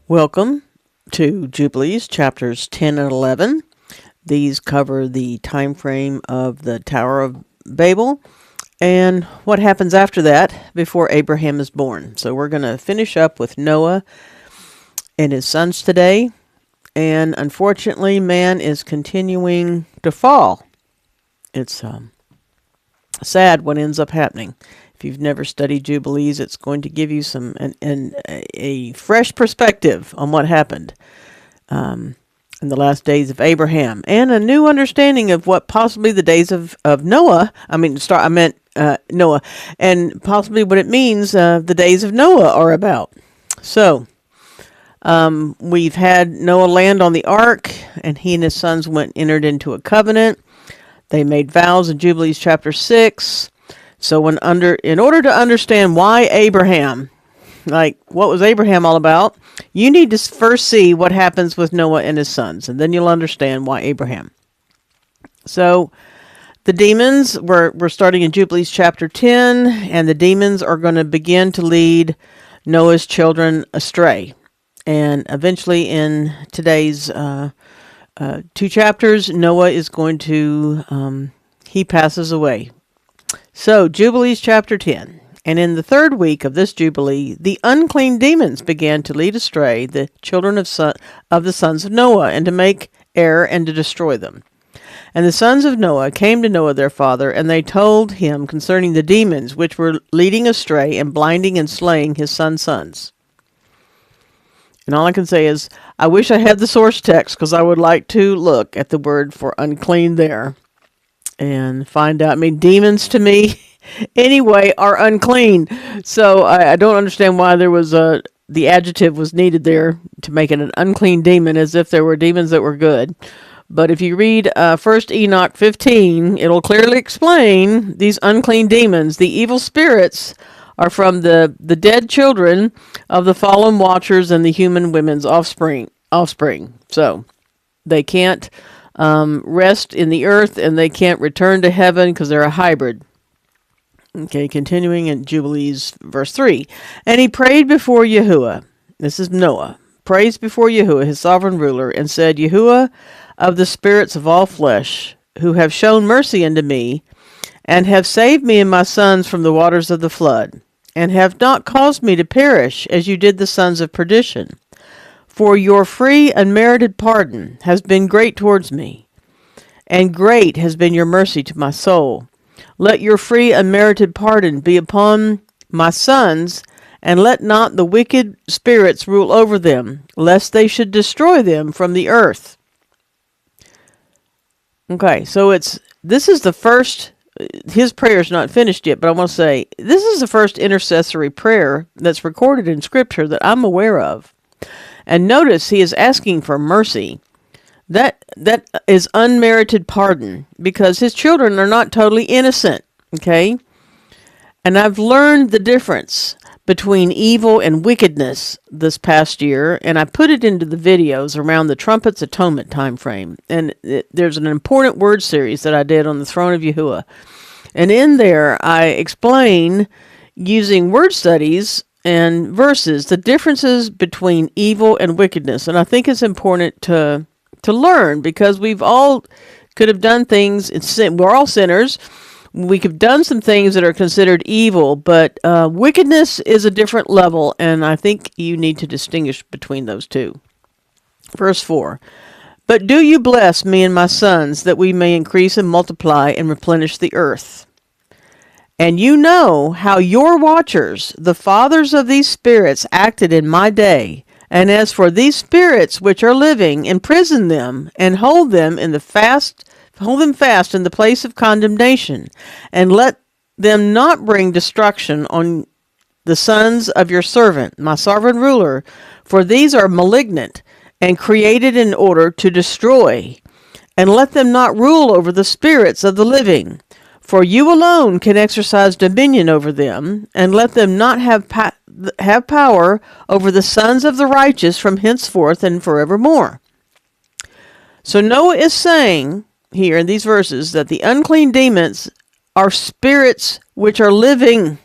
Welcome to Jubilees, chapters 10 and 11. These cover the time frame of the Tower of Babel and what happens after that before Abraham is born. So we're going to finish up with Noah and his sons today. And unfortunately, man is continuing to fall. It's sad what ends up happening. If you've never studied Jubilees, it's going to give you a fresh perspective on what happened in the last days of Abraham, and a new understanding of what possibly the days of Noah. Noah, and possibly what it means the days of Noah are about. So, we've had Noah land on the ark, and he and his sons entered into a covenant. They made vows in Jubilees chapter 6. So in order to understand why Abraham, like what was Abraham all about, you need to first see what happens with Noah and his sons, and then you'll understand why Abraham. So the demons, we're starting in Jubilees chapter 10, and the demons are going to begin to lead Noah's children astray. And eventually in today's 2 chapters, Noah is going to, he passes away. So, Jubilees chapter 10. And in the 3rd week of this Jubilee, the unclean demons began to lead astray the children of the sons of Noah, and to make error and to destroy them. And the sons of Noah came to Noah their father, and they told him concerning the demons which were leading astray and blinding and slaying his sons. And all I can say is, I wish I had the source text, because I would like to look at the word for unclean there and find out. I mean, demons to me, anyway, are unclean. So I don't understand why there was the adjective was needed there to make it an unclean demon, as if there were demons that were good. But if you read 1 Enoch 15, it'll clearly explain these unclean demons. The evil spirits are from the dead children of the fallen watchers and the human women's offspring. So they can't rest in the earth, and they can't return to heaven because they're a hybrid. Okay, continuing in Jubilees, verse 3. And he prayed before Yahuwah. This is Noah. Prays before Yahuwah, his sovereign ruler, and said, Yahuwah of the spirits of all flesh, who have shown mercy unto me, and have saved me and my sons from the waters of the flood, and have not caused me to perish, as you did the sons of perdition. For your free unmerited pardon has been great towards me, and great has been your mercy to my soul. Let your free unmerited pardon be upon my sons, and let not the wicked spirits rule over them, lest they should destroy them from the earth. Okay, so this is the first, his prayer is not finished yet, but I want to say, this is the first intercessory prayer that's recorded in Scripture that I'm aware of. And notice he is asking for mercy. That is unmerited pardon, because his children are not totally innocent, okay? And I've learned the difference between evil and wickedness this past year, and I put it into the videos around the Trumpets Atonement time frame. And there's an important word series that I did on the Throne of Yahuwah. And in there, I explain, using word studies and verses, the differences between evil and wickedness. And I think it's important to learn, because we've all could have done things. We're all sinners. We could have done some things that are considered evil, but wickedness is a different level, and I think you need to distinguish between those two. Verse 4. But do you bless me and my sons, that we may increase and multiply and replenish the earth? And you know how your watchers, the fathers of these spirits, acted in my day. And as for these spirits which are living, imprison them, and hold them fast in the place of condemnation, and let them not bring destruction on the sons of your servant, my sovereign ruler, for these are malignant, and created in order to destroy. And let them not rule over the spirits of the living, for you alone can exercise dominion over them, and let them not have power over the sons of the righteous from henceforth and forevermore. So Noah is saying here in these verses that the unclean demons are spirits which are living.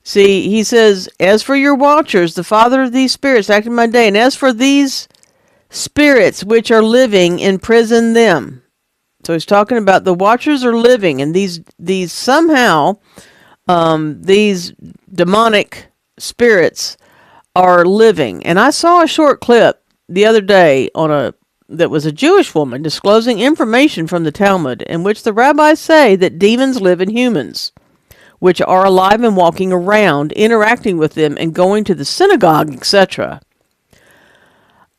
See, he says, as for your watchers, the father of these spirits acted in my day, and as for these spirits which are living, imprison them. So he's talking about the watchers are living, and these somehow, these demonic spirits are living. And I saw a short clip the other day that was a Jewish woman disclosing information from the Talmud in which the rabbis say that demons live in humans, which are alive and walking around, interacting with them and going to the synagogue, etc.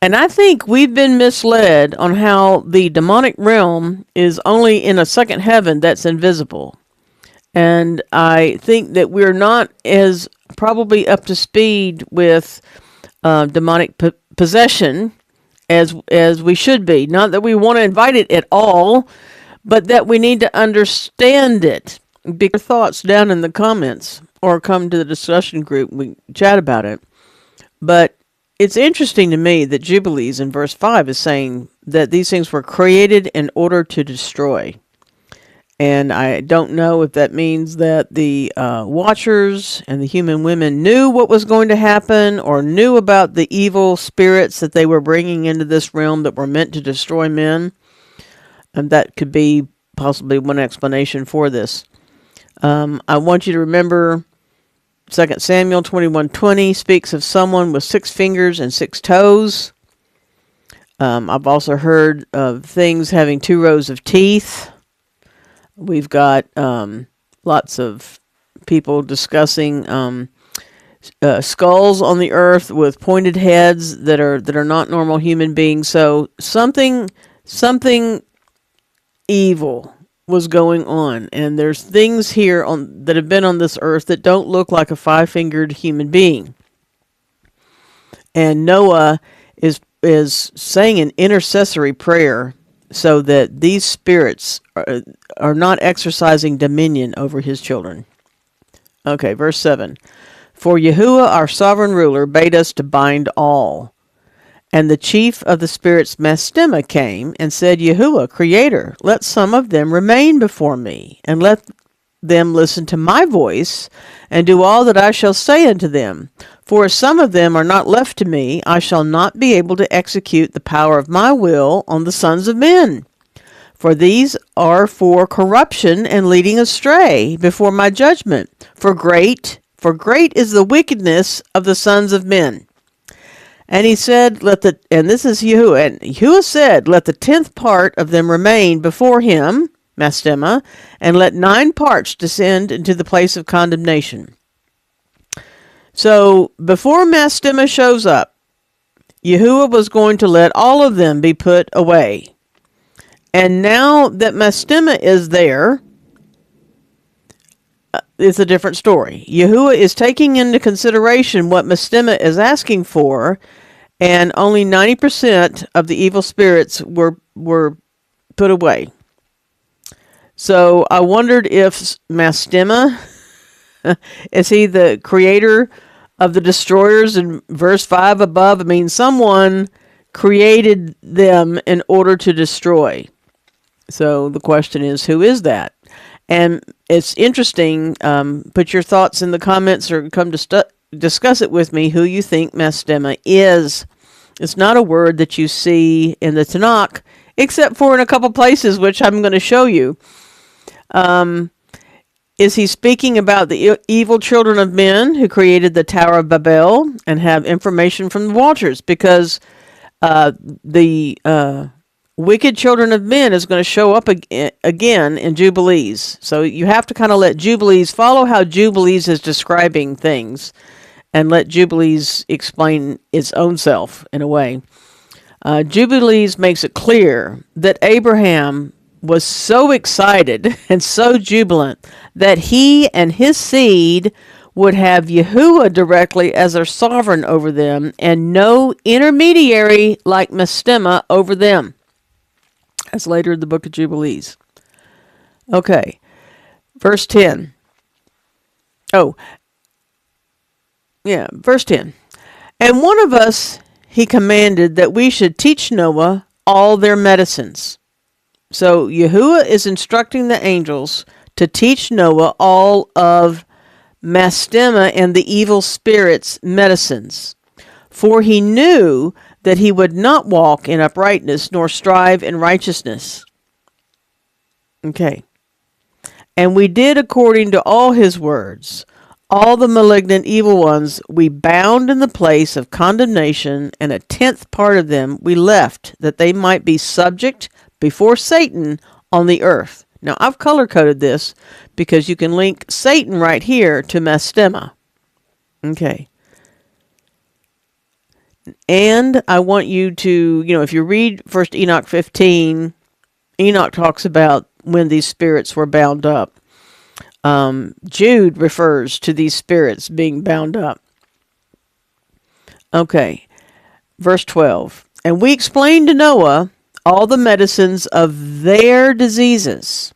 And I think we've been misled on how the demonic realm is only in a second heaven that's invisible. And I think that we're not as probably up to speed with demonic possession as we should be. Not that we want to invite it at all, but that we need to understand it. Get your thoughts down in the comments or come to the discussion group. We chat about it. But it's interesting to me that Jubilees in verse 5 is saying that these things were created in order to destroy. And I don't know if that means that the watchers and the human women knew what was going to happen or knew about the evil spirits that they were bringing into this realm that were meant to destroy men. And that could be possibly one explanation for this. I want you to remember 2 Samuel 21:20 speaks of someone with 6 fingers and 6 toes. I've also heard of things having 2 rows of teeth. We've got lots of people discussing skulls on the earth with pointed heads that are not normal human beings. So something evil was going on, and there's things here that have been on this earth that don't look like a 5-fingered human being. And Noah is saying an intercessory prayer so that these spirits are not exercising dominion over his children. Okay, verse 7. For Yahuwah, our sovereign ruler, bade us to bind all. And the chief of the spirits, Mastema, came and said, Yahuwah, Creator, let some of them remain before me, and let them listen to my voice, and do all that I shall say unto them. For if some of them are not left to me, I shall not be able to execute the power of my will on the sons of men. For these are for corruption and leading astray before my judgment. For great is the wickedness of the sons of men. And he said, and this is Yahuwah, and Yahuwah said, let the 10th part of them remain before him, Mastema, and let 9 parts descend into the place of condemnation. So, before Mastema shows up, Yahuwah was going to let all of them be put away. And now that Mastema is there, it's a different story. Yahuwah is taking into consideration what Mastema is asking for, and only 90% of the evil spirits were put away. So I wondered if Mastema, is he the creator of the destroyers in verse 5 above? I mean, someone created them in order to destroy. So the question is, who is that? And it's interesting, put your thoughts in the comments or come to discuss it with me, who you think Mastema is. It's not a word that you see in the Tanakh, except for in a couple places, which I'm going to show you. Is he speaking about the evil children of men who created the Tower of Babel and have information from the watchers? Because the wicked children of men is going to show up again in Jubilees. So you have to kind of let Jubilees follow how Jubilees is describing things and let Jubilees explain its own self in a way. Jubilees makes it clear that Abraham was so excited and so jubilant that he and his seed would have Yahuwah directly as their sovereign over them and no intermediary like Mastema over them. That's later in the book of Jubilees. Okay, verse 10. Verse 10. And one of us he commanded that we should teach Noah all their medicines. So Yahuwah is instructing the angels to teach Noah all of Mastema and the evil spirits medicines. For he knew that he would not walk in uprightness, nor strive in righteousness. Okay. And we did according to all his words. All the malignant evil ones we bound in the place of condemnation, and 1/10 part of them we left, that they might be subject before Satan on the earth. Now, I've color-coded this because you can link Satan right here to Mastema. Okay. And I want you to, if you read 1 Enoch 15, Enoch talks about when these spirits were bound up. Jude refers to these spirits being bound up. Okay. Verse 12. And we explained to Noah all the medicines of their diseases.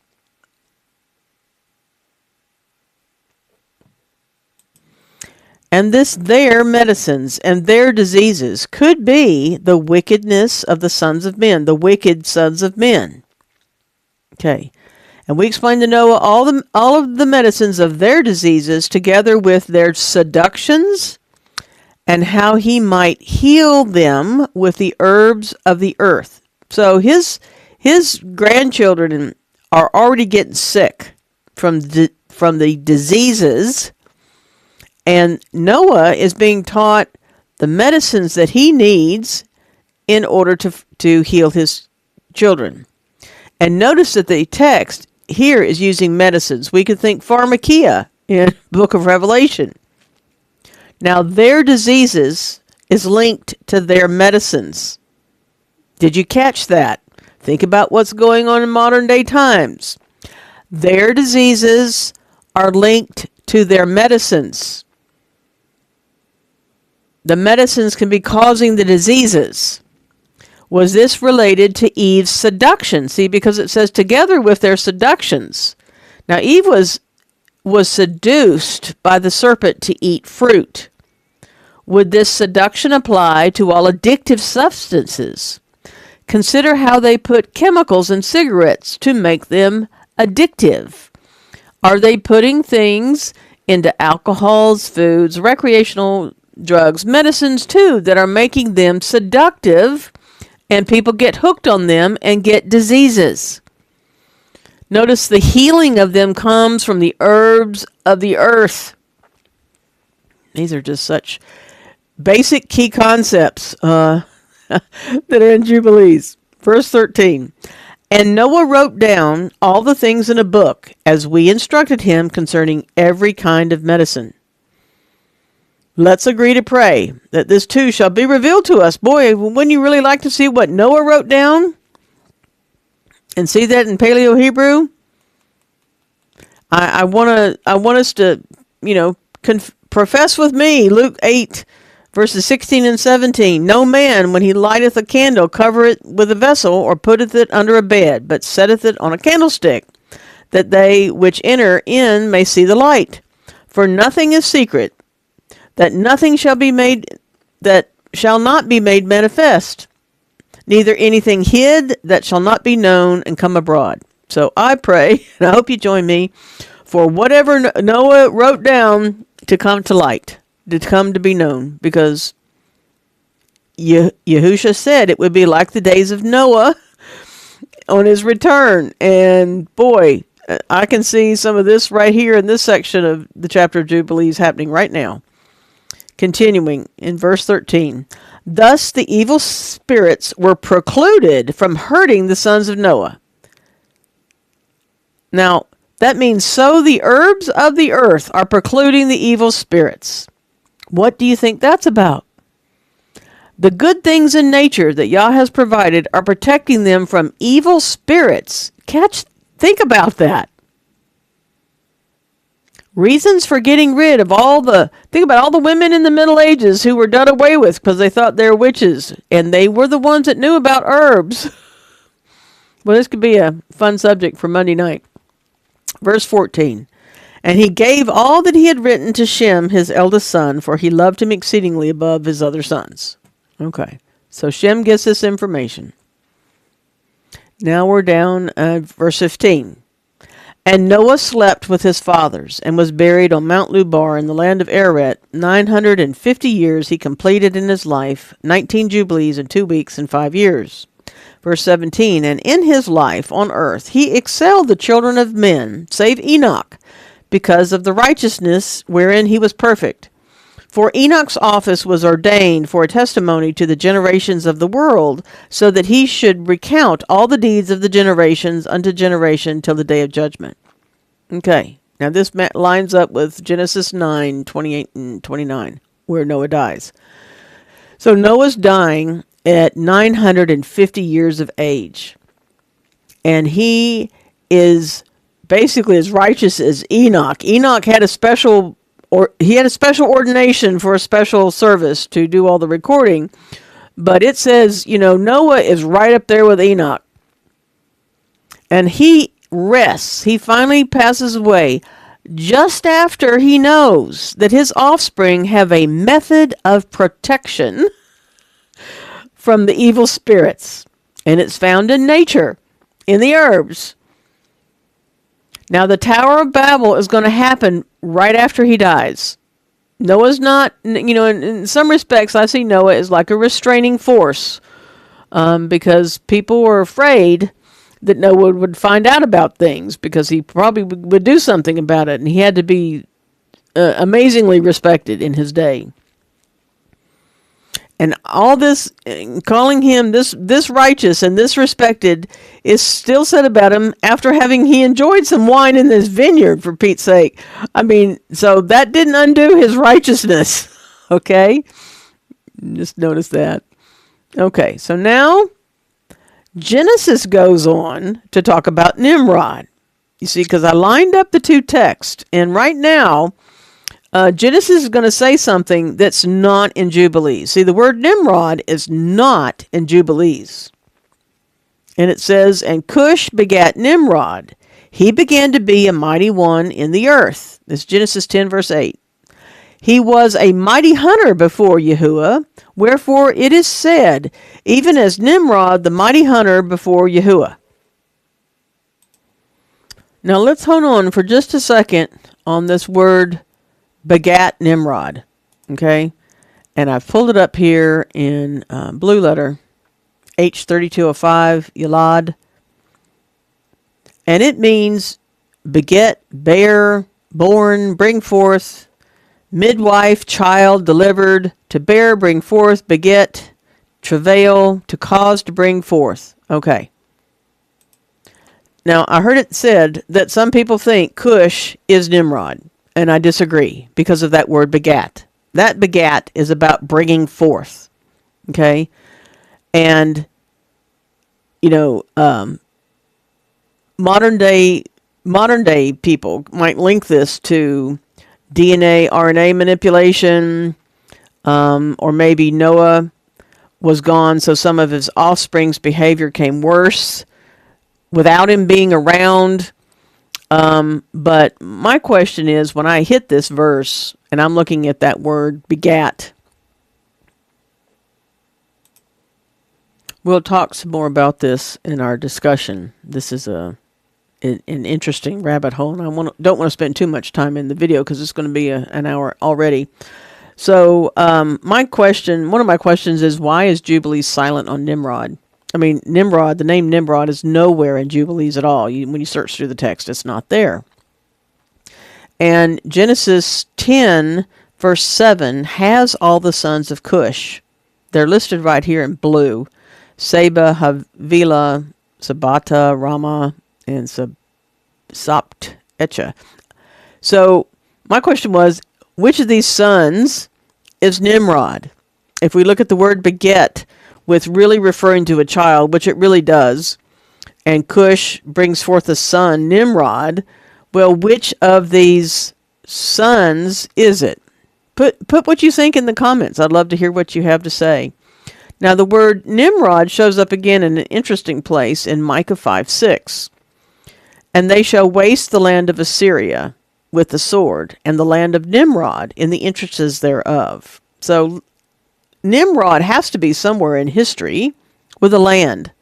And their medicines and their diseases could be the wickedness of the sons of men, the wicked sons of men. Okay. And we explained to Noah all of the medicines of their diseases together with their seductions, and how he might heal them with the herbs of the earth. So his grandchildren are already getting sick from the diseases, and Noah is being taught the medicines that he needs in order to heal his children. And notice that the text here is using medicines. We could think pharmakia in the book of Revelation. Now, their diseases is linked to their medicines. Did you catch that? Think about what's going on in modern day times. Their diseases are linked to their medicines. The medicines can be causing the diseases. Was this related to Eve's seduction? See, because it says together with their seductions. Now, Eve was seduced by the serpent to eat fruit. Would this seduction apply to all addictive substances? Consider how they put chemicals in cigarettes to make them addictive. Are they putting things into alcohols, foods, recreational drugs, medicines too, that are making them seductive, and people get hooked on them and get diseases? Notice the healing of them comes from the herbs of the earth. These are just such basic key concepts that are in Jubilees. Verse 13. And Noah wrote down all the things in a book, as we instructed him concerning every kind of medicine. Let's agree to pray that this too shall be revealed to us. Boy, wouldn't you really like to see what Noah wrote down? And see that in Paleo Hebrew? I want us to, profess with me, Luke 8, verses 16 and 17. No man, when he lighteth a candle, covereth it with a vessel, or putteth it under a bed, but setteth it on a candlestick, that they which enter in may see the light. For nothing is secret, that nothing shall be made, that shall not be made manifest, neither anything hid that shall not be known and come abroad. So I pray, and I hope you join me, for whatever Noah wrote down to come to light, to come to be known, because Yahusha said it would be like the days of Noah on his return. And boy, I can see some of this right here in this section of the chapter of Jubilees happening right now. Continuing in verse 13. Thus the evil spirits were precluded from hurting the sons of Noah. Now, that means so the herbs of the earth are precluding the evil spirits. What do you think that's about? The good things in nature that Yah has provided are protecting them from evil spirits. Think about that. Reasons for getting rid of think about all the women in the Middle Ages who were done away with because they thought they were witches, and they were the ones that knew about herbs. Well, this could be a fun subject for Monday night. Verse 14. And he gave all that he had written to Shem, his eldest son, for he loved him exceedingly above his other sons. Okay, so Shem gets this information. Now we're down at verse 15. And Noah slept with his fathers, and was buried on Mount Lubar in the land of Ararat. 950 years he completed in his life, 19 jubilees in 2 weeks and 5 years. Verse 17, and in his life on earth he excelled the children of men, save Enoch, because of the righteousness wherein he was perfect. For Enoch's office was ordained for a testimony to the generations of the world, so that he should recount all the deeds of the generations unto generation till the day of judgment. Okay, now this lines up with Genesis 9, 28 and 29, where Noah dies. So Noah's dying at 950 years of age. And he is basically as righteous as Enoch. Enoch had a special ordination for a special service to do all the recording. But it says, Noah is right up there with Enoch. And he rests. He finally passes away just after he knows that his offspring have a method of protection from the evil spirits. And it's found in nature, in the herbs. Now, the Tower of Babel is going to happen right after he dies. Noah's not, in some respects, I see Noah as like a restraining force, because people were afraid that Noah would find out about things, because he probably would do something about it, and he had to be amazingly respected in his day. And all this, calling him this righteous and this respected, is still said about him after he enjoyed some wine in this vineyard, for Pete's sake. I mean, so that didn't undo his righteousness. Okay? Just notice that. Okay, so now Genesis goes on to talk about Nimrod. You see, because I lined up the two texts, and right now, Genesis is going to say something that's not in Jubilees. See, the word Nimrod is not in Jubilees. And it says, and Cush begat Nimrod. He began to be a mighty one in the earth. This is Genesis 10, verse 8. He was a mighty hunter before Yahuwah, wherefore it is said, even as Nimrod, the mighty hunter before Yahuwah. Now let's hold on for just a second on this word begat Nimrod, okay? And I've pulled it up here in blue letter, H3205, Yalad. And it means beget, bear, born, bring forth, midwife, child, delivered, to bear, bring forth, beget, travail, to cause to bring forth. Okay. Now, I heard it said that some people think Cush is Nimrod. And I disagree because of that word begat. That begat is about bringing forth. Okay? And, modern day people might link this to DNA, RNA manipulation, or maybe Noah was gone, so some of his offspring's behavior came worse without him being around. But my question is, when I hit this verse and I'm looking at that word begat, we'll talk some more about this in our discussion. This is an interesting rabbit hole, and I don't want to spend too much time in the video because it's going to be an hour already. So one of my questions is, why is Jubilees silent on Nimrod? I mean, Nimrod, the name Nimrod is nowhere in Jubilees at all. When you search through the text, it's not there. And Genesis 10, verse 7, has all the sons of Cush. They're listed right here in blue. Seba, Havilah, Sabata, Rama, and Sapt Echa. So my question was, which of these sons is Nimrod? If we look at the word beget, with really referring to a child, which it really does, and Cush brings forth a son, Nimrod, well, which of these sons is it? Put what you think in the comments. I'd love to hear what you have to say. Now, the word Nimrod shows up again in an interesting place in Micah 5:6. And they shall waste the land of Assyria with the sword, and the land of Nimrod in the entrances thereof. So Nimrod has to be somewhere in history with a land.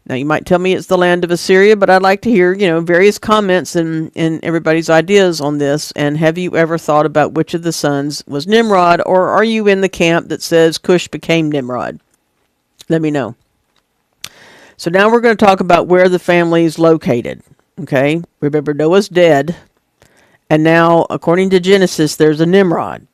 Now, you might tell me it's the land of Assyria, but I'd like to hear, various comments and everybody's ideas on this. And have you ever thought about which of the sons was Nimrod, or are you in the camp that says Cush became Nimrod? Let me know. So now we're going to talk about where the family is located. Okay? Remember, Noah's dead. And now, according to Genesis, there's a Nimrod.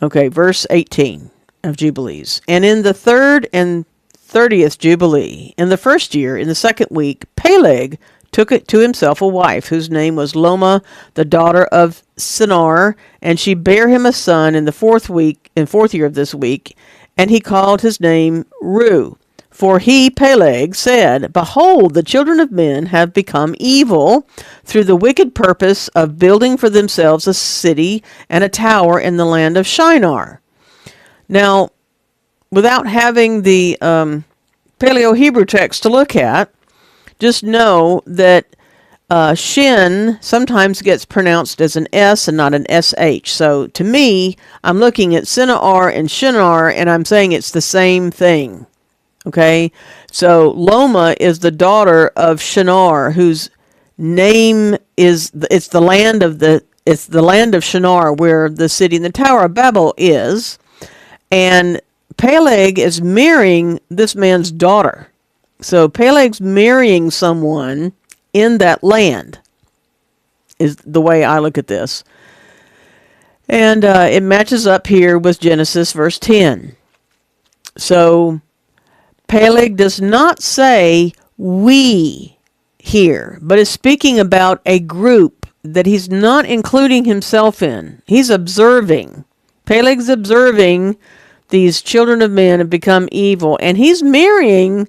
Okay, verse 18 of Jubilees. And in the 3rd and 30th Jubilee, in the first year, in the 2nd week, Peleg took it to himself a wife, whose name was Loma, the daughter of Sinar, and she bare him a son in the 4th year of this week, and he called his name Ru. For he, Peleg, said, Behold, the children of men have become evil through the wicked purpose of building for themselves a city and a tower in the land of Shinar. Now, without having the Paleo-Hebrew text to look at, just know that Shin sometimes gets pronounced as an S and not an SH. So to me, I'm looking at Sinar and Shinar, and I'm saying it's the same thing. Okay? So Loma is the daughter of Shinar, whose name is, it's the land of Shinar, where the city and the Tower of Babel is. And Peleg is marrying this man's daughter. So Peleg's marrying someone in that land, is the way I look at this. And it matches up here with Genesis verse 10. So Peleg does not say we here, but is speaking about a group that he's not including himself in. He's observing. Peleg's observing these children of men have become evil, and he's marrying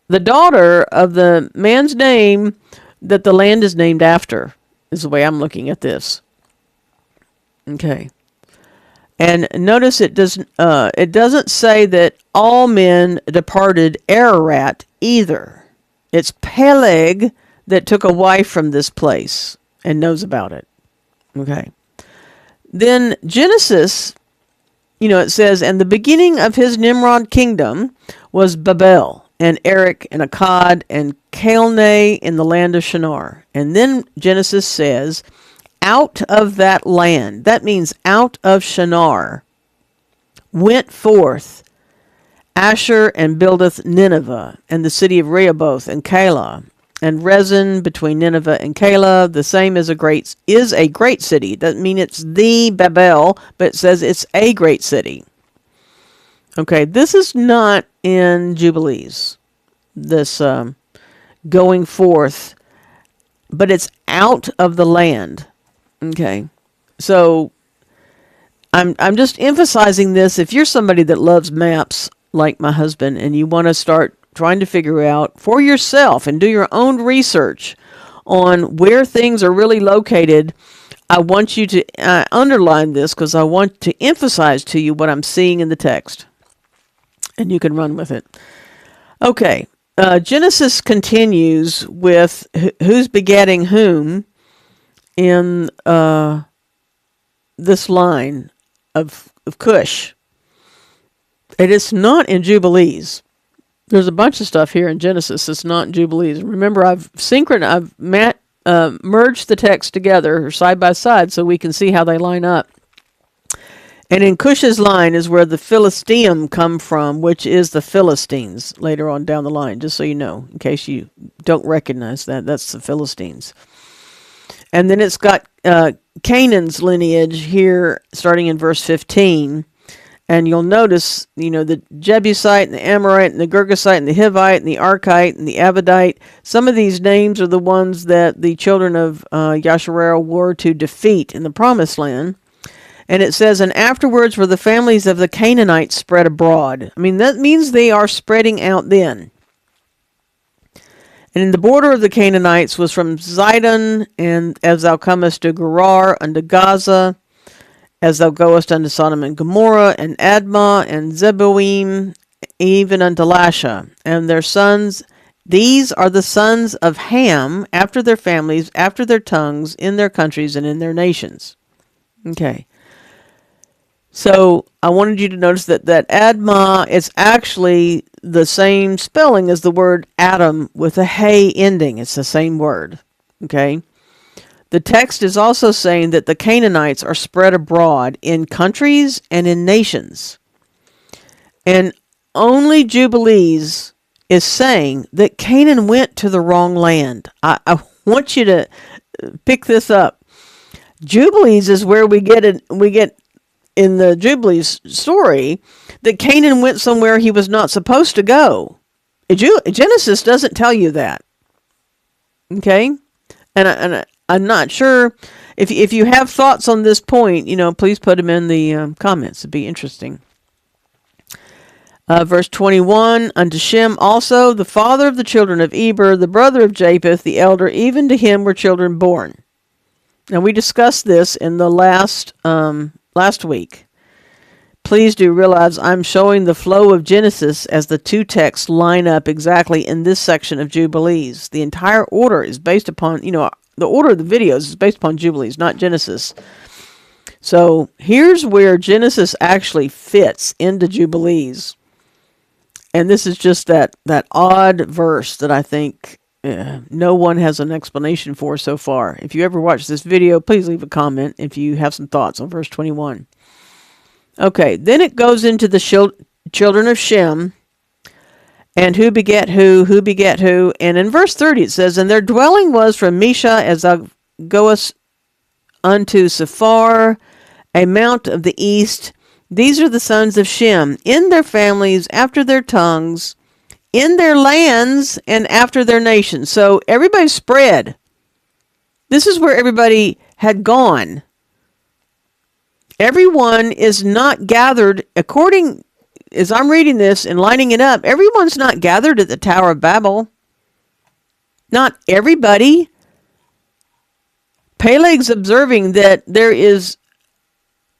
the daughter of the man's name that the land is named after, is the way I'm looking at this. Okay. And notice it doesn't say that all men departed Ararat either. It's Peleg that took a wife from this place and knows about it. Okay. Then Genesis, it says, and the beginning of his Nimrod kingdom was Babel, and Erech, and Akkad, and Calneh in the land of Shinar. And then Genesis says, out of that land, that means out of Shinar, went forth Asher and buildeth Nineveh, and the city of Rehoboth, and Calah, and Rezin between Nineveh and Calah. The same is a great city. It doesn't mean it's the Babel, but it says it's a great city. Okay, this is not in Jubilees, this going forth, but it's out of the land. Okay, so I'm just emphasizing this. If you're somebody that loves maps like my husband, and you want to start trying to figure out for yourself and do your own research on where things are really located, I want you to underline this, because I want to emphasize to you what I'm seeing in the text. And you can run with it. Okay, Genesis continues with who's begetting whom in this line of Cush. It is not in Jubilees. There's a bunch of stuff here in Genesis that's not in Jubilees. Remember, I've merged the text together side by side so we can see how they line up. And in Cush's line is where the Philisteum come from, which is the Philistines later on down the line, just so you know, in case you don't recognize that. That's the Philistines. And then it's got Canaan's lineage here starting in verse 15. And you'll notice, the Jebusite and the Amorite and the Girgasite and the Hivite and the Arkite and the Avidite. Some of these names are the ones that the children of Yasharel were to defeat in the Promised Land. And it says, and afterwards were the families of the Canaanites spread abroad. I mean, that means they are spreading out then. And in the border of the Canaanites was from Zidon, and as thou comest to Gerar, unto Gaza, as thou goest unto Sodom and Gomorrah, and Admah, and Zeboim, even unto Lasha. And their sons, these are the sons of Ham, after their families, after their tongues, in their countries, and in their nations. Okay. So I wanted you to notice that Admah is actually the same spelling as the word Adam with a hey ending. It's the same word. Okay. The text is also saying that the Canaanites are spread abroad in countries and in nations. And only Jubilees is saying that Canaan went to the wrong land. I want you to pick this up. Jubilees is where we get in the Jubilees story that Canaan went somewhere he was not supposed to go. Genesis doesn't tell you that. Okay? And I'm not sure if you have thoughts on this point, please put them in the comments. It'd be interesting. Verse 21, unto Shem also, the father of the children of Eber, the brother of Japheth, the elder, even to him were children born. Now, we discussed this in the last week. Please do realize I'm showing the flow of Genesis as the two texts line up exactly in this section of Jubilees. The entire order is based upon, the order of the videos is based upon Jubilees, not Genesis. So here's where Genesis actually fits into Jubilees. And this is just that odd verse that I think no one has an explanation for so far. If you ever watch this video, please leave a comment if you have some thoughts on verse 21. Okay, then it goes into the children of Shem, and who beget who beget who. And in verse 30 it says, and their dwelling was from Mesha as thou goest unto Sephar, a mount of the east. These are the sons of Shem, in their families, after their tongues, in their lands, and after their nations. So everybody spread. This is where everybody had gone. Everyone is not gathered, according, as I'm reading this and lining it up, everyone's not gathered at the Tower of Babel. Not everybody. Peleg's observing that there is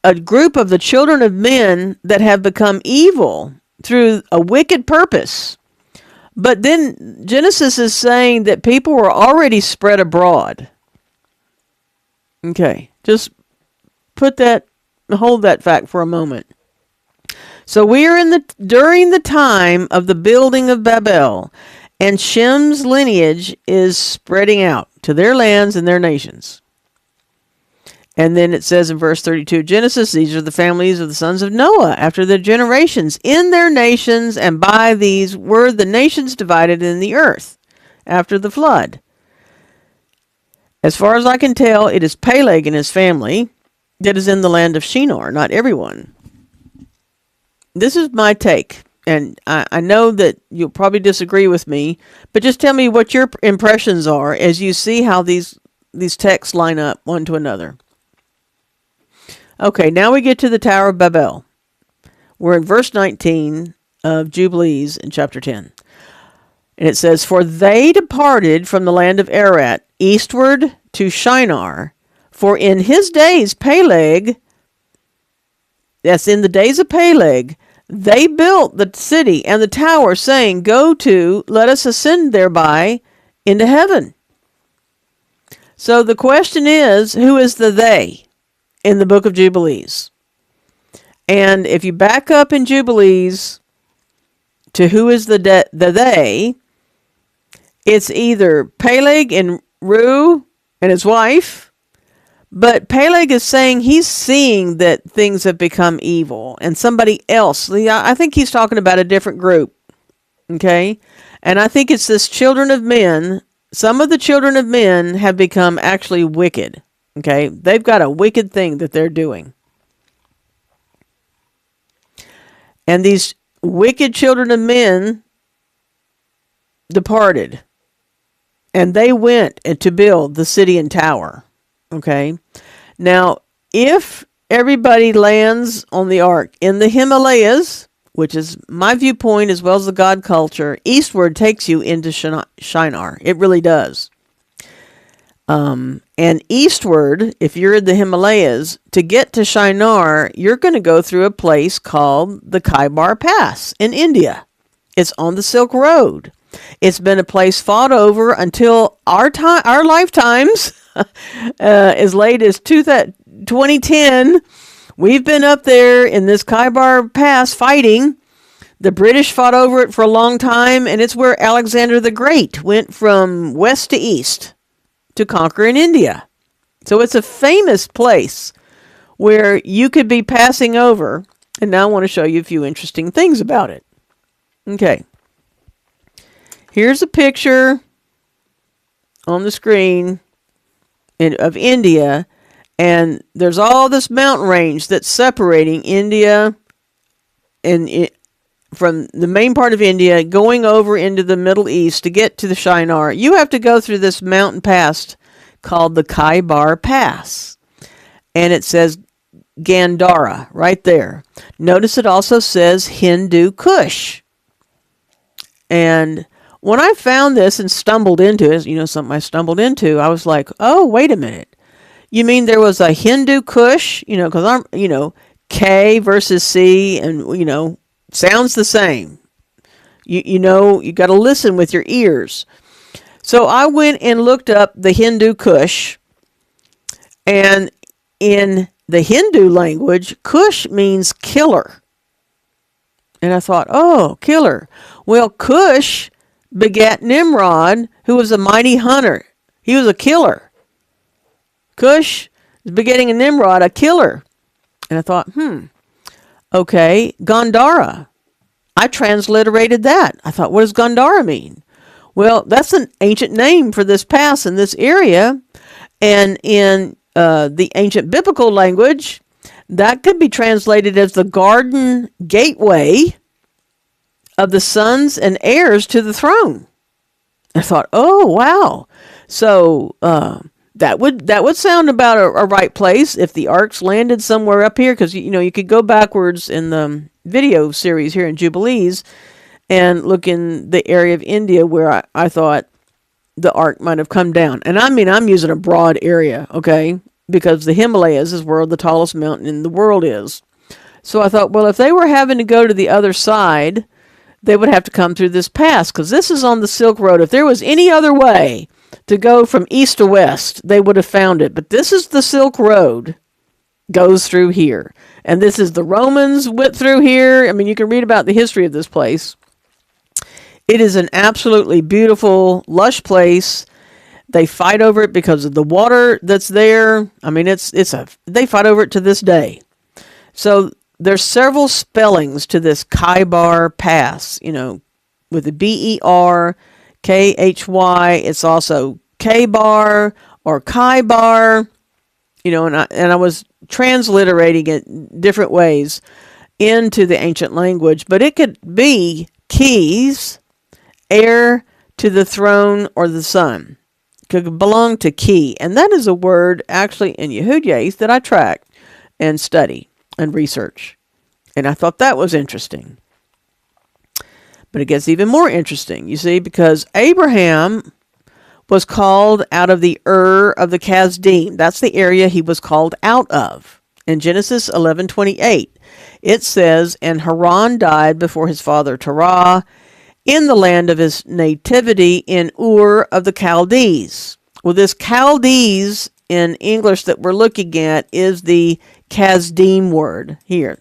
a group of the children of men that have become evil through a wicked purpose. But then Genesis is saying that people were already spread abroad. Okay, just hold that fact for a moment. So we are during the time of the building of Babel, and Shem's lineage is spreading out to their lands and their nations. And then it says in verse 32, Genesis, these are the families of the sons of Noah after their generations in their nations, and by these were the nations divided in the earth after the flood. As far as I can tell, it is Peleg and his family that is in the land of Shinar, not everyone. This is my take, and I know that you'll probably disagree with me, but just tell me what your impressions are as you see how these texts line up one to another. Okay, now we get to the Tower of Babel. We're in verse 19 of Jubilees in chapter 10. And it says, for they departed from the land of Ararat eastward to Shinar, for in his days Peleg, yes, in the days of Peleg, they built the city and the tower, saying, go to, let us ascend thereby into heaven. So the question is, who is the they in the book of Jubilees? And if you back up in Jubilees to who is the they, it's either Peleg and Reu and his wife, but Peleg is saying he's seeing that things have become evil, and somebody else, I think he's talking about a different group, okay? And I think it's this children of men. Some of the children of men have become actually wicked, okay? They've got a wicked thing that they're doing. And these wicked children of men departed, and they went to build the city and tower. Okay. Now, if everybody lands on the ark in the Himalayas, which is my viewpoint as well as the God culture, eastward takes you into Shinar. It really does. And eastward, if you're in the Himalayas, to get to Shinar, you're going to go through a place called the Khyber Pass in India. It's on the Silk Road. It's been a place fought over until our lifetimes, as late as 2010, We've been up there in this Khyber Pass fighting. The British fought over it for a long time, and it's where Alexander the Great went from west to east to conquer in India. So it's a famous place where you could be passing over. And now I want to show you a few interesting things about it. Okay. Here's a picture on the screen of India. And there's all this mountain range that's separating India from the main part of India, going over into the Middle East to get to the Shinar. You have to go through this mountain pass called the Khyber Pass. And it says Gandhara right there. Notice it also says Hindu Kush. And when I found this and stumbled into it, something I stumbled into, I was like, oh, wait a minute. You mean there was a Hindu Kush? Because K versus C, and, sounds the same. You got to listen with your ears. So I went and looked up the Hindu Kush, and in the Hindu language, Cush means killer. And I thought, oh, killer. Well, Cush begat Nimrod, who was a mighty hunter. He was a killer. Cush is begetting a Nimrod, a killer. And I thought, okay, Gandhara. I transliterated that. I thought, what does Gandhara mean? Well, that's an ancient name for this pass in this area. And in the ancient biblical language, that could be translated as the garden gateway of the sons and heirs to the throne. I thought, oh, wow. So that would sound about a right place if the arks landed somewhere up here, because, you could go backwards in the video series here in Jubilees and look in the area of India where I thought the ark might have come down. And I mean, I'm using a broad area, okay, because the Himalayas is where the tallest mountain in the world is. So I thought, well, if they were having to go to the other side, they would have to come through this pass, because this is on the Silk Road. If there was any other way to go from east to west, they would have found it. But this is the Silk Road, goes through here. And this is the Romans went through here. I mean, you can read about the history of this place. It is an absolutely beautiful, lush place. They fight over it because of the water that's there. I mean, they fight over it to this day. So there's several spellings to this Khyber Pass, with the BER, KHY. It's also K-bar or Khyber, and I was transliterating it different ways into the ancient language, but it could be keys, heir to the throne or the son. Could belong to key. And that is a word actually in Yehudias that I track and study and research. And I thought that was interesting. But it gets even more interesting, you see, because Abraham was called out of the of the Kasdim. That's the area he was called out of. In Genesis 11:28, it says, and Haran died before his father Terah in the land of his nativity in Ur of the Chaldees. Well, this Chaldees in English that we're looking at is the Kasdim word here.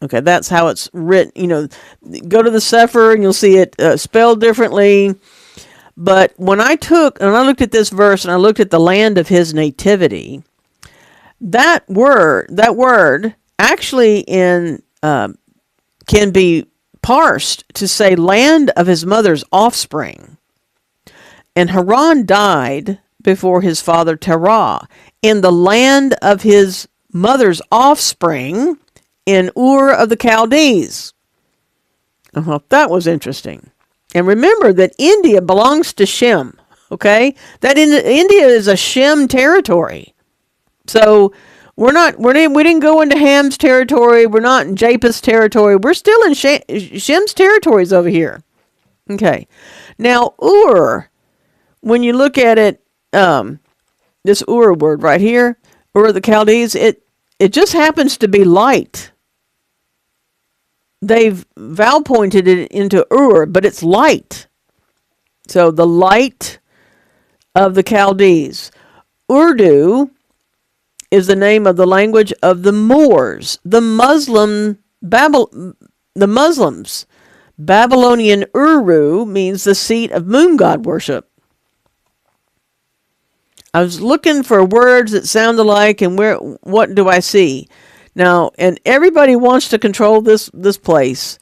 Okay, that's how it's written. Go to the Sefer and you'll see it spelled differently. But when I looked at this verse and I looked at the land of his nativity, that word actually can be parsed to say land of his mother's offspring. And Haran died before his father Terah in the land of his mother's offspring in Ur of the Chaldees. I thought that was interesting. And remember that India belongs to Shem, okay? That India is a Shem territory. So we didn't go into Ham's territory. We're not in Japheth's territory. We're still in Shem's territories over here. Okay. Now, Ur, when you look at it, this Ur word right here, Ur of the Chaldees, it just happens to be light. They've vowel pointed it into Ur, but it's light. So the light of the Chaldees. Urdu is the name of the language of the Moors. The Muslims. Babylonian Uru means the seat of moon god worship. I was looking for words that sound alike, and what do I see? Now, and everybody wants to control this place.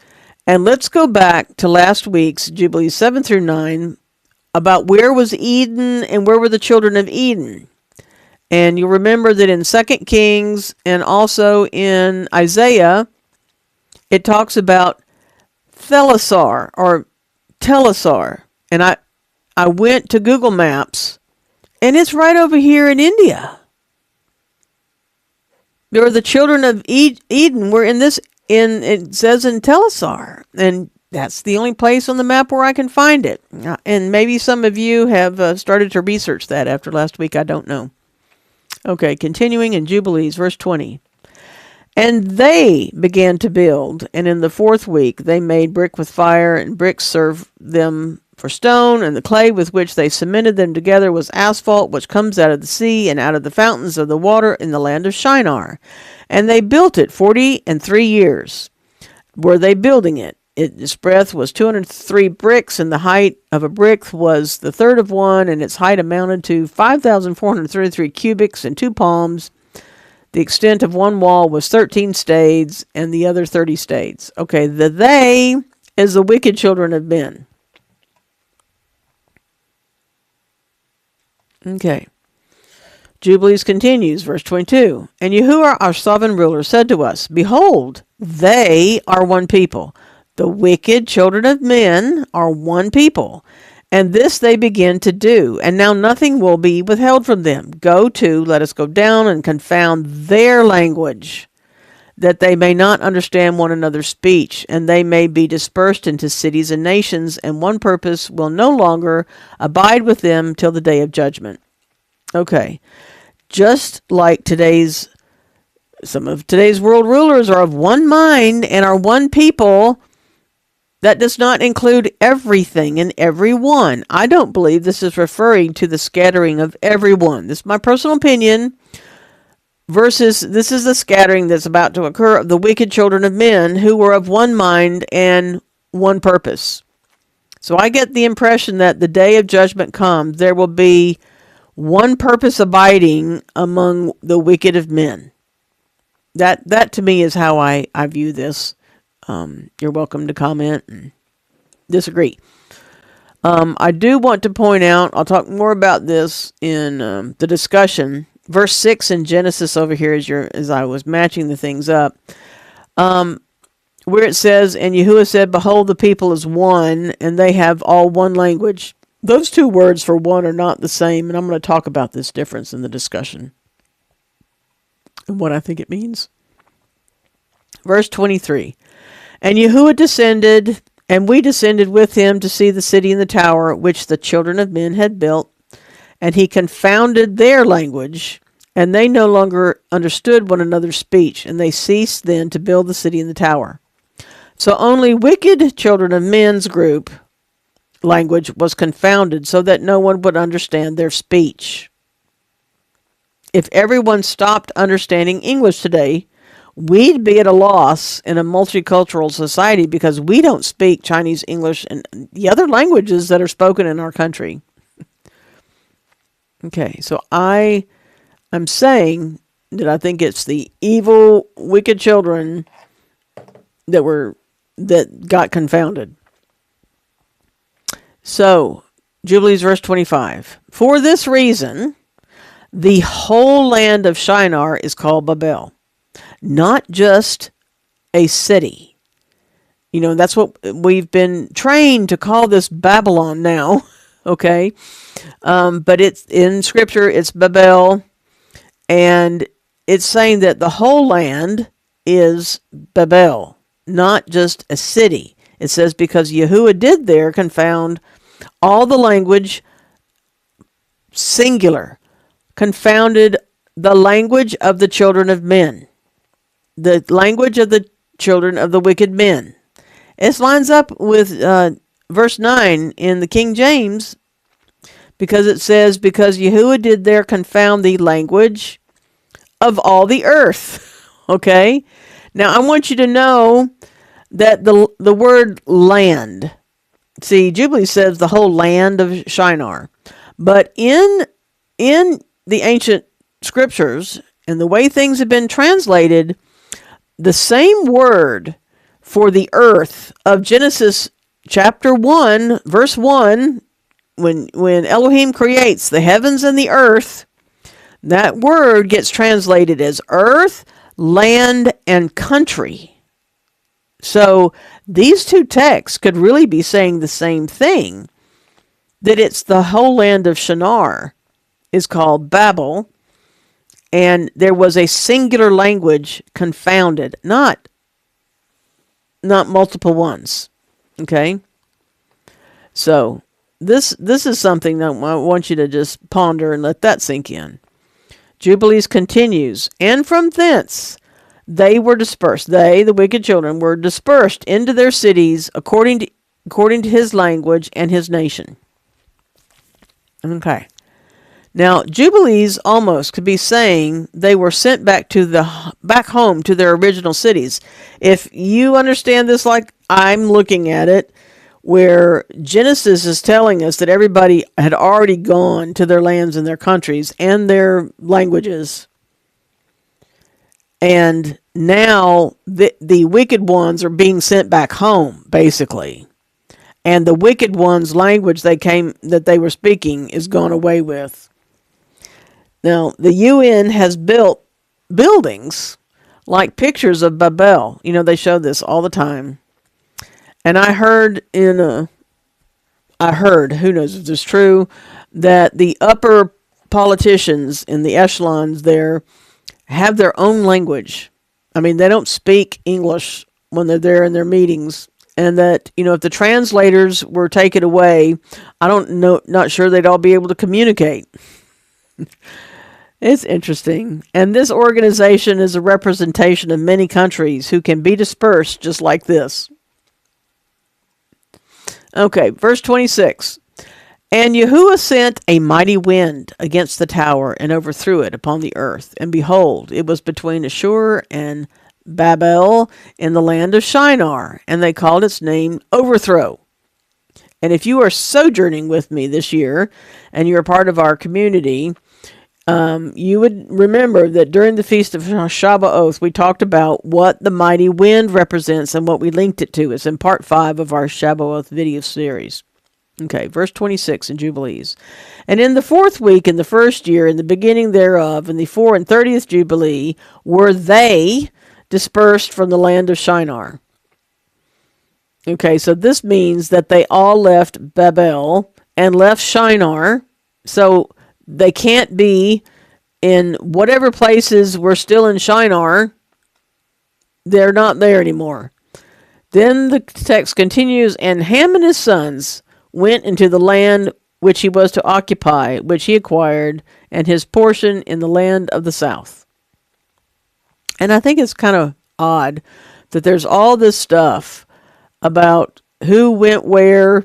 And let's go back to last week's Jubilees 7 through 9 about where was Eden and where were the children of Eden. And you'll remember that in 2 Kings and also in Isaiah, it talks about Thelasar or Telasar. And I went to Google Maps, and it's right over here in India. There were the children of Eden were it says in Telasar, and that's the only place on the map where I can find it. And maybe some of you have started to research that after last week. I don't know. Okay, continuing in Jubilees, verse 20. And they began to build, and in the 4th week they made brick with fire, and bricks served them for stone, and the clay with which they cemented them together was asphalt, which comes out of the sea and out of the fountains of the water in the land of Shinar. And they built it 43 years. Were they building it? Its breadth was 203 bricks, and the height of a brick was the third of one, and its height amounted to 5,433 cubits and 2 palms. The extent of one wall was 13 stades, and the other 30 stades. Okay, the they is the wicked children of men. Okay. Jubilees continues, verse 22. And Yahuwah, our sovereign ruler, said to us, Behold, they are one people. The wicked children of men are one people. And this they begin to do. And now nothing will be withheld from them. Let us go down and confound their language, that they may not understand one another's speech, and they may be dispersed into cities and nations, and one purpose will no longer abide with them till the day of judgment. Okay. Just like some of today's world rulers are of one mind and are one people, that does not include everything and everyone. I don't believe this is referring to the scattering of everyone. This is my personal opinion. Versus, this is the scattering that's about to occur of the wicked children of men who were of one mind and one purpose. So I get the impression that the day of judgment comes, there will be one purpose abiding among the wicked of men. That to me is how I view this. You're welcome to comment and disagree. I do want to point out, I'll talk more about this in the discussion. Verse 6 in Genesis over here, as I was matching the things up, where it says, And Yahuwah said, Behold, the people is one, and they have all one language. Those two words for one are not the same, and I'm going to talk about this difference in the discussion and what I think it means. Verse 23, And Yahuwah descended, and we descended with him to see the city and the tower, which the children of men had built. And he confounded their language, and they no longer understood one another's speech, and they ceased then to build the city and the tower. So only wicked children of men's group language was confounded, so that no one would understand their speech. If everyone stopped understanding English today, we'd be at a loss in a multicultural society because we don't speak Chinese, English, and the other languages that are spoken in our country. Okay, so I'm saying that I think it's the evil, wicked children that got confounded. So, Jubilees verse 25. For this reason, the whole land of Shinar is called Babel, not just a city. You know, that's what we've been trained to call this Babylon now. Okay, but it's in Scripture. It's Babel, and it's saying that the whole land is Babel, not just a city. It says because Yahuwah did there confound all the language, singular, confounded the language of the children of men, the language of the children of the wicked men. It lines up with verse 9 in the King James, because it says, because Yahuwah did there confound the language of all the earth. Okay? Now, I want you to know that the word land, see, Jubilee says the whole land of Shinar. But in the ancient scriptures and the way things have been translated, the same word for the earth of Genesis chapter 1, verse 1, when Elohim creates the heavens and the earth, that word gets translated as earth, land, and country. So these two texts could really be saying the same thing, that it's the whole land of Shinar is called Babel, and there was a singular language confounded, not multiple ones. Okay? So this is something that I want you to just ponder and let that sink in. Jubilees continues, and from thence they were dispersed. They, the wicked children, were dispersed into their cities according to his language and his nation. Okay. Now, Jubilees almost could be saying they were sent back home to their original cities. If you understand this like I'm looking at it, where Genesis is telling us that everybody had already gone to their lands and their countries and their languages, and now the wicked ones are being sent back home, basically. And the wicked ones' language that they were speaking is gone away with. Now, the UN has built buildings like pictures of Babel. You know, they show this all the time. And I heard, who knows if it's true, that the upper politicians in the echelons there have their own language. I mean, they don't speak English when they're there in their meetings. And that, if the translators were taken away, not sure they'd all be able to communicate. It's interesting. And this organization is a representation of many countries who can be dispersed just like this. Okay, verse 26. And Yahuwah sent a mighty wind against the tower and overthrew it upon the earth. And behold, it was between Ashur and Babel in the land of Shinar, and they called its name Overthrow. And if you are sojourning with me this year, and you're a part of our community, you would remember that during the Feast of Shabbaoth, we talked about what the mighty wind represents and what we linked it to. It's in part 5 of our Shabbaoth video series. Okay, verse 26 in Jubilees. And in the 4th week, in the 1st year, in the beginning thereof, in the 34th Jubilee, were they dispersed from the land of Shinar. Okay, so this means that they all left Babel and left Shinar. So they can't be in whatever places were still in Shinar. They're not there anymore. Then the text continues, and Ham and his sons went into the land which he was to occupy, which he acquired, and his portion in the land of the south. And I think it's kind of odd that there's all this stuff about who went where,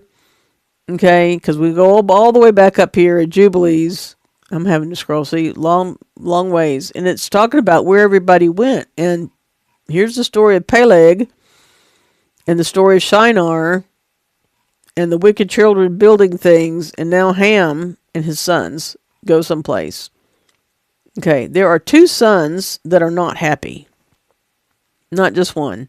okay, because we go all the way back up here at Jubilees. I'm having to scroll, see, long ways. And it's talking about where everybody went. And here's the story of Peleg and the story of Shinar and the wicked children building things. And now Ham and his sons go someplace. Okay, there are 2 sons that are not happy. Not just one.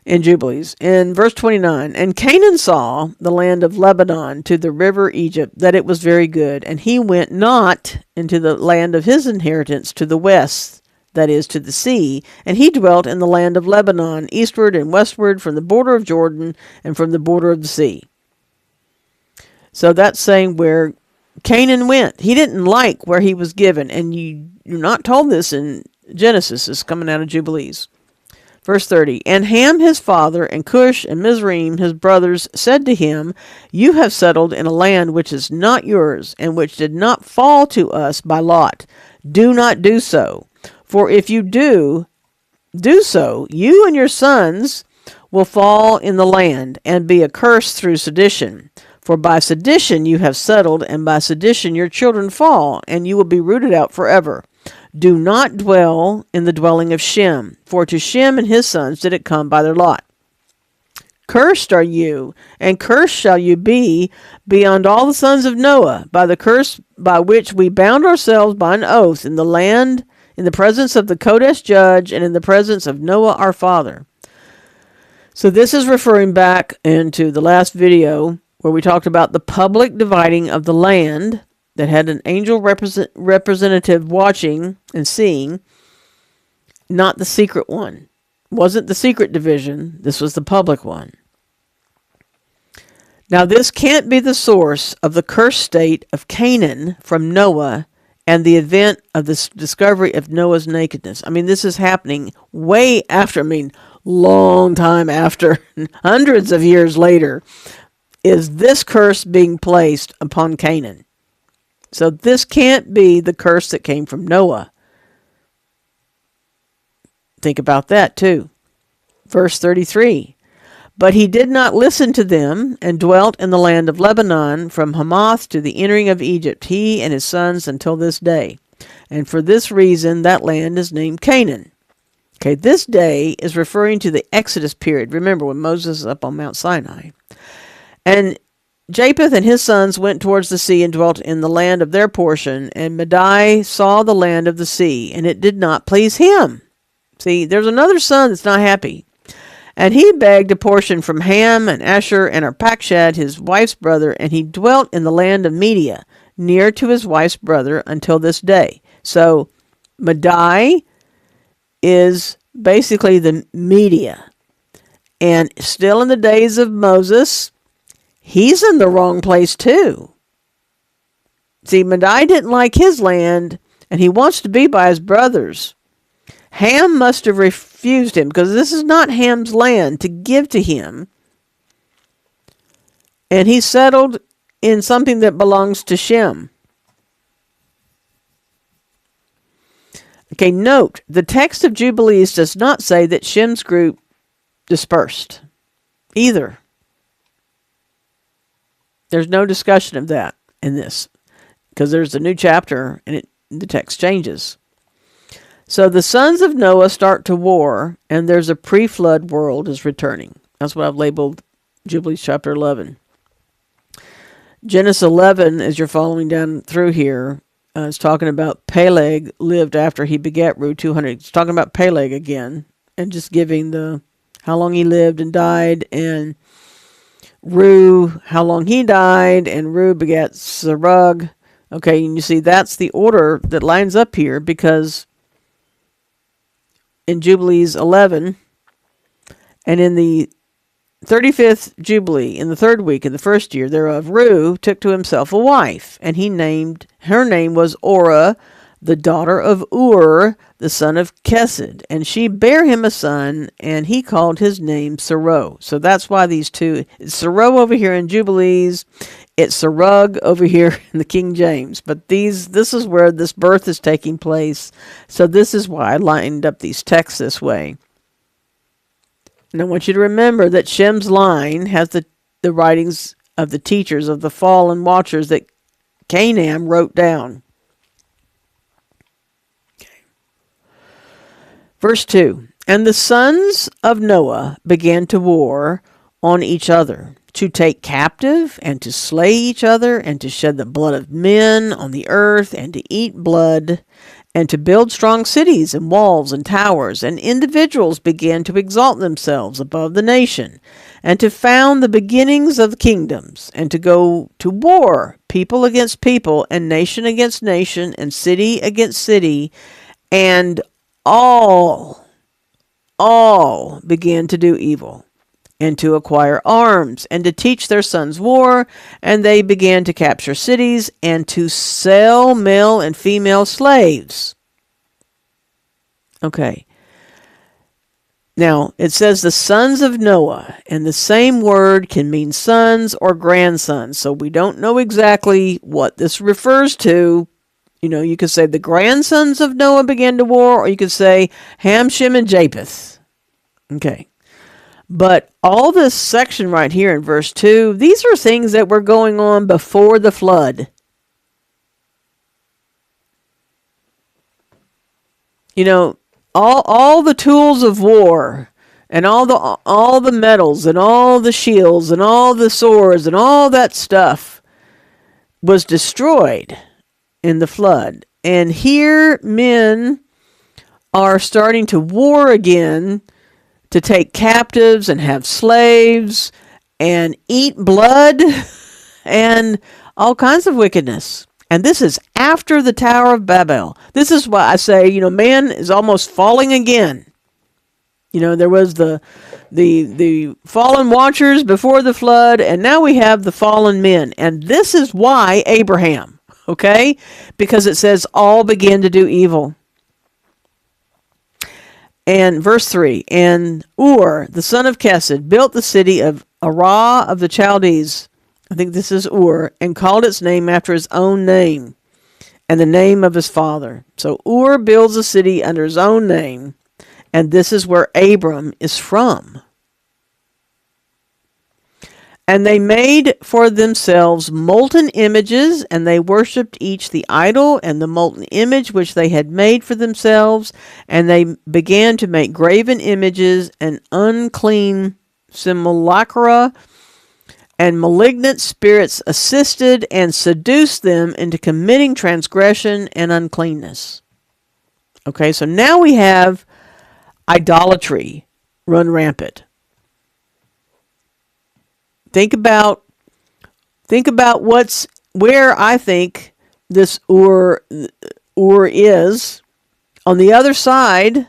In Jubilees. In verse 29, and Canaan saw the land of Lebanon to the river Egypt, that it was very good. And he went not into the land of his inheritance to the west, that is, to the sea. And he dwelt in the land of Lebanon, eastward and westward, from the border of Jordan and from the border of the sea. So that's saying where Canaan went. He didn't like where he was given. And you're not told this in Genesis. It's coming out of Jubilees. Verse 30, and Ham his father, and Cush and Mizraim his brothers, said to him, you have settled in a land which is not yours, and which did not fall to us by lot. Do not do so. For if you do so, you and your sons will fall in the land, and be accursed through sedition. For by sedition you have settled, and by sedition your children fall, and you will be rooted out forever. Do not dwell in the dwelling of Shem, for to Shem and his sons did it come by their lot. Cursed are you, and cursed shall you be beyond all the sons of Noah, by the curse by which we bound ourselves by an oath in the land, in the presence of the Kodesh judge, and in the presence of Noah our father. So this is referring back into the last video where we talked about the public dividing of the land that had an angel representative watching and seeing, not the secret one. Wasn't the secret division, this was the public one. Now this can't be the source of the cursed state of Canaan from Noah and the event of the discovery of Noah's nakedness. I mean, this is happening way after, long time after, hundreds of years later, is this curse being placed upon Canaan. So this can't be the curse that came from Noah. Think about that too. Verse 33. But he did not listen to them, and dwelt in the land of Lebanon, from Hamath to the entering of Egypt, he and his sons until this day. And for this reason, that land is named Canaan. Okay, this day is referring to the Exodus period. Remember when Moses is up on Mount Sinai. And Japheth and his sons went towards the sea and dwelt in the land of their portion. And Madai saw the land of the sea, and it did not please him. See, there's another son that's not happy. And he begged a portion from Ham and Asher and Arpachshad, his wife's brother, and he dwelt in the land of Media, near to his wife's brother, until this day. So Madai is basically the Media. And still in the days of Moses, he's in the wrong place too. See, Madai didn't like his land, and he wants to be by his brothers. Ham must have refused him, because this is not Ham's land to give to him. And he settled in something that belongs to Shem. Okay, note, the text of Jubilees does not say that Shem's group dispersed either. There's no discussion of that in this, because there's a new chapter and the text changes. So the sons of Noah start to war, and there's a pre-flood world is returning. That's what I've labeled Jubilees chapter 11. Genesis 11, as you're following down through here, is talking about Peleg lived after he begat Ru 200. It's talking about Peleg again, and just giving the how long he lived and died, and Ru, how long he died, and Ru begat Serug. Okay, and you see that's the order that lines up here, because in Jubilees 11, and in the 35th Jubilee, in the third week of the first year thereof, Ru took to himself a wife, and her name was Orah, the daughter of Ur, the son of Kesed, and she bare him a son, and he called his name Serug. So that's why these two, it's Serug over here in Jubilees, it's Serug over here in the King James, but this is where this birth is taking place. So this is why I lined up these texts this way. And I want you to remember that Shem's line has the writings of the teachers of the fallen watchers that Canaan wrote down. Okay. Verse 2, and the sons of Noah began to war on each other, to take captive, and to slay each other, and to shed the blood of men on the earth, and to eat blood, and to build strong cities and walls and towers. And individuals began to exalt themselves above the nation, and to found the beginnings of kingdoms, and to go to war, people against people, and nation against nation, and city against city, and all began to do evil, and to acquire arms, and to teach their sons war, and they began to capture cities, and to sell male and female slaves. Okay. Now, it says the sons of Noah, and the same word can mean sons or grandsons, so we don't know exactly what this refers to. You know, you could say the grandsons of Noah began to war, or you could say Ham, Shem, and Japheth. Okay. But all this section right here in verse 2, these are things that were going on before the flood. You know, all the tools of war and all the metals and all the shields and all the swords and all that stuff was destroyed in the flood. And here men are starting to war again to take captives and have slaves and eat blood and all kinds of wickedness. And this is after the Tower of Babel. This is why I say, man is almost falling again. There was the fallen watchers before the flood, and now we have the fallen men. And this is why Abraham, okay? Because it says all began to do evil. And verse 3, and Ur, the son of Kesed, built the city of Arah of the Chaldees. I think this is Ur, and called its name after his own name and the name of his father. So Ur builds a city under his own name, and this is where Abram is from. And they made for themselves molten images, and they worshipped each the idol and the molten image which they had made for themselves, and they began to make graven images and unclean simulacra, and malignant spirits assisted and seduced them into committing transgression and uncleanness. Okay, so now we have idolatry run rampant. Think about where I think this Ur is on the other side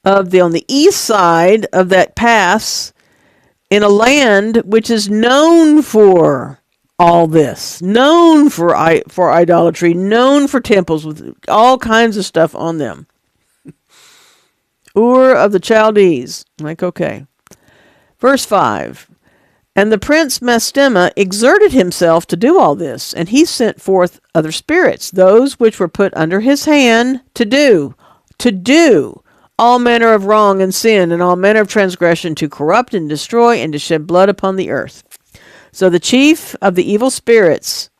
on the east side of that pass, in a land which is known for all this, known for idolatry, known for temples with all kinds of stuff on them. Ur of the Chaldees. Okay. Verse 5. And the prince Mastema exerted himself to do all this, and he sent forth other spirits, those which were put under his hand to do all manner of wrong and sin and all manner of transgression, to corrupt and destroy and to shed blood upon the earth. So the chief of the evil spirits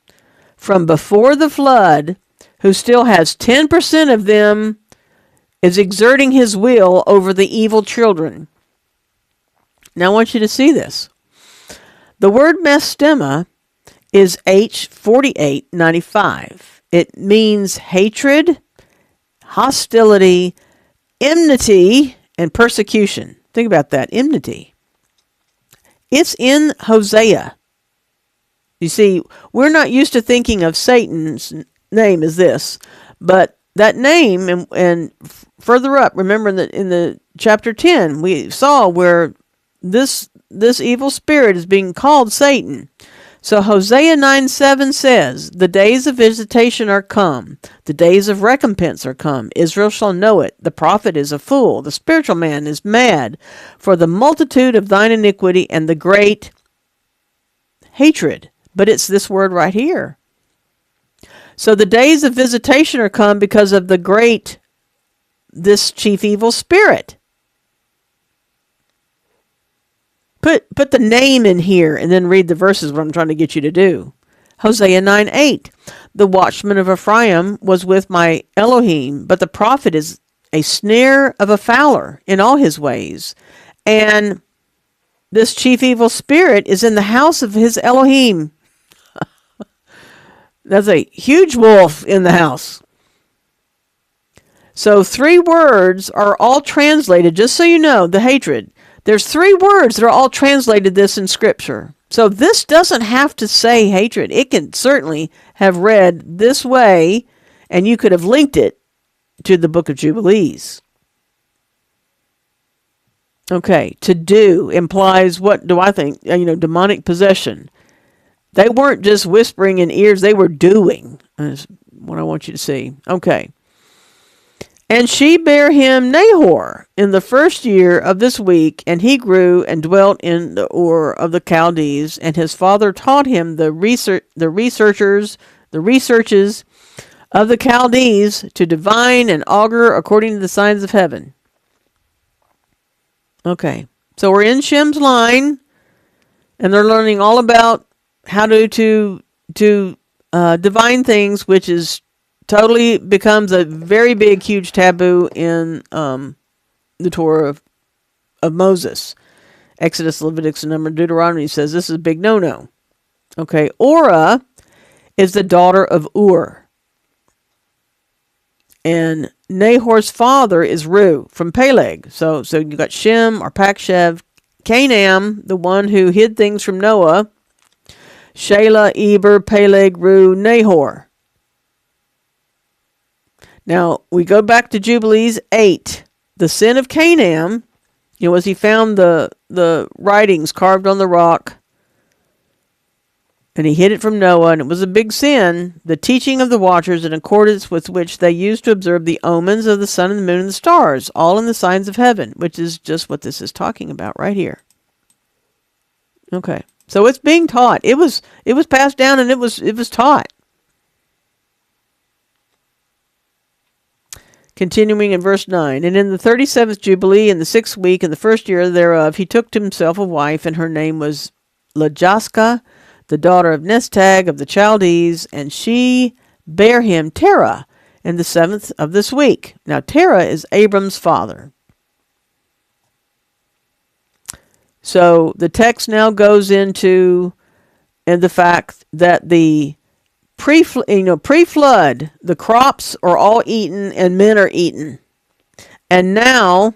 from before the flood, who still has 10% of them, is exerting his will over the evil children. Now I want you to see this. The word Mastema is H4895. It means hatred, hostility, enmity, and persecution. Think about that, enmity. It's in Hosea. You see, we're not used to thinking of Satan's name as this, but that name, and further up, remember in the chapter 10, we saw where this evil spirit is being called Satan. So Hosea 9:7 says, the days of visitation are come. The days of recompense are come. Israel shall know it. The prophet is a fool. The spiritual man is mad. For the multitude of thine iniquity and the great hatred. But it's this word right here. So the days of visitation are come because of this chief evil spirit. Put the name in here and then read the verses, what I'm trying to get you to do. Hosea 9:8. The watchman of Ephraim was with my Elohim, but the prophet is a snare of a fowler in all his ways. And this chief evil spirit is in the house of his Elohim. There's a huge wolf in the house. So 3 words are all translated, just so you know, the hatred. There's 3 words that are all translated this in Scripture. So this doesn't have to say hatred. It can certainly have read this way, and you could have linked it to the book of Jubilees. Okay, to do implies, what do I think? Demonic possession. They weren't just whispering in ears, they were doing. That's what I want you to see. Okay. And she bare him Nahor in the first year of this week, and he grew and dwelt in the Ur of the Chaldees, and his father taught him the researches of the Chaldees to divine and augur according to the signs of heaven. Okay, so we're in Shem's line, and they're learning all about how to divine things, which is totally becomes a very big, huge taboo in the Torah of Moses. Exodus, Leviticus, and Numbers, Deuteronomy says this is a big no-no. Okay, Orah is the daughter of Ur. And Nahor's father is Ru from Peleg. So you got Shem, Arpachshad, Canaan, the one who hid things from Noah, Shelah, Eber, Peleg, Ru, Nahor. Now, we go back to Jubilees 8. The sin of Canaan, as he found the writings carved on the rock, and he hid it from Noah, and it was a big sin, the teaching of the watchers in accordance with which they used to observe the omens of the sun and the moon and the stars, all in the signs of heaven, which is just what this is talking about right here. Okay. So it's being taught. It was passed down, and it was taught. Continuing in verse 9, and in the 37th Jubilee, in the 6th week, in the 1st year thereof, he took to himself a wife, and her name was Lajaska, the daughter of Nestag of the Chaldees, and she bare him Terah in the 7th of this week. Now Terah is Abram's father. So the text now goes into the fact that the pre-flood, the crops are all eaten and men are eaten. And now,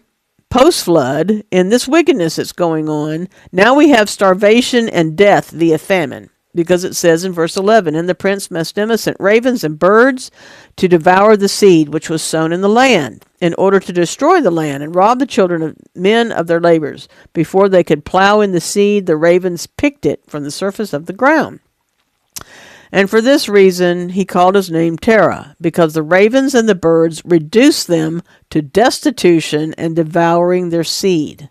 post-flood, in this wickedness that's going on, now we have starvation and death via famine. Because it says in verse 11, and the prince Mastema sent ravens and birds to devour the seed which was sown in the land, in order to destroy the land and rob the children of men of their labors. Before they could plow in the seed, the ravens picked it from the surface of the ground. And for this reason he called his name Terah, because the ravens and the birds reduced them to destitution and devouring their seed.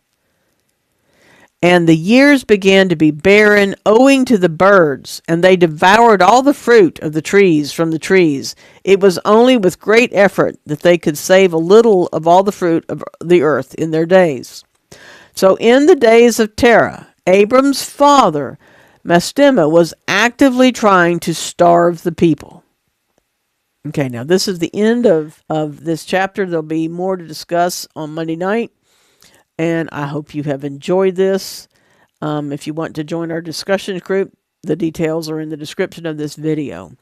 And the years began to be barren owing to the birds, and they devoured all the fruit of the trees from the trees. It was only with great effort that they could save a little of all the fruit of the earth in their days. So in the days of Terah, Abram's father, Mastema, was actively trying to starve the people. Okay, now this is the end of this chapter. There'll be more to discuss on Monday night. And I hope you have enjoyed this. If you want to join our discussion group, the details are in the description of this video.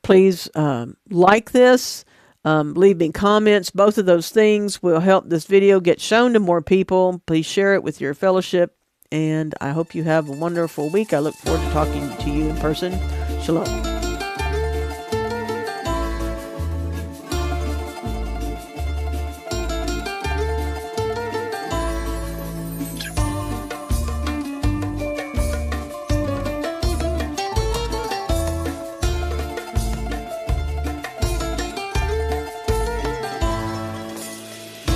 Please like this, leave me comments. Both of those things will help this video get shown to more people. Please share it with your fellowship. And I hope you have a wonderful week. I look forward to talking to you in person. Shalom.